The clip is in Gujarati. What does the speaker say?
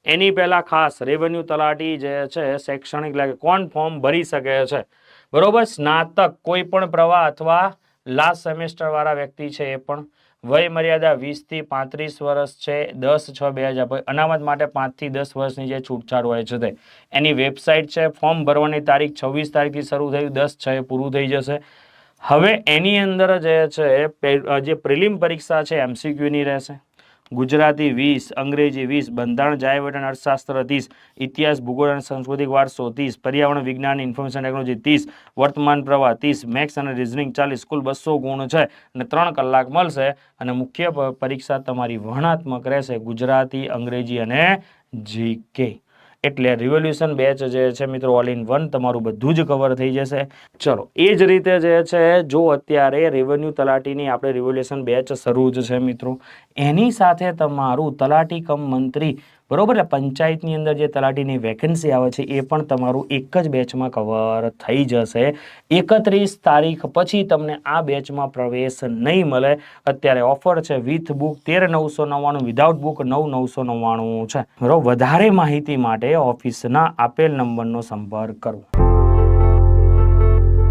એની પહેલા ખાસ રેવન્યુ તલાટી જે છે શૈક્ષણિક લાગે કોણ ફોર્મ ભરી શકે છે, બરોબર. સ્નાતક કોઈ પણ પ્રવાહ અથવા લાસ્ટ સેમેસ્ટર વાળા વ્યક્તિ છે એ પણ. વય મર્યાદા 20 થી 35 વર્ષ છે. 10/6/2000 અનામત માટે 5 થી 10 વર્ષની જે છૂટછાટ હોય છે તે એની વેબસાઇટ છે. ફોર્મ ભરવાની તારીખ 26 તારીખથી શરૂ થયું, 10/6 પૂરું થઈ જશે. હવે એની અંદર જે છે જે પ્રિલિમ પરીક્ષા છે MCQ ની રહેશે. ગુજરાતી 20, અંગ્રેજી 20, બંધારણ જૈવ અને અર્થશાસ્ત્ર 30, ઇતિહાસ ભૂગોળ અને સાંસ્કૃતિક વારસો 30, પર્યાવરણ વિજ્ઞાન ઇન્ફોર્મેશન ટેકનોલોજી 30, વર્તમાન પ્રવાહ 30, મેથ્સ અને રીઝનિંગ 40, કુલ 200 ગુણ છે અને 3 કલાક મળશે. અને મુખ્ય પરીક્ષા તમારી વર્ણનાત્મક રહેશે, ગુજરાતી, અંગ્રેજી અને જીકે. એટલે રિવોલ્યુશન બેચ જે છે મિત્રો ઓલ ઇન વન તમારું બધું જ કવર થઈ જશે. ચલો એ જ રીતે જે છે જો અત્યારે રેવન્યુ તલાટીની આપણે રિવોલ્યુશન બેચ શરૂ જ છે મિત્રો, એની સાથે તમારું તલાટી કમ મંત્રી, બરોબર, પંચાયતની અંદર જે તલાટીની વેકેન્સી આવે છે એ પણ તમારું એક જ બેચમાં કવર થઈ જશે. 31 તારીખ પછી તમને આ બેચમાં પ્રવેશ નહીં મળે. અત્યારે ઓફર છે વિથ બુક 13,999, વિધાઉટ બુક 9,999 છે. બરોબર. વધારે માહિતી માટે ઓફિસના આપેલ નંબરનો સંપર્ક કરો.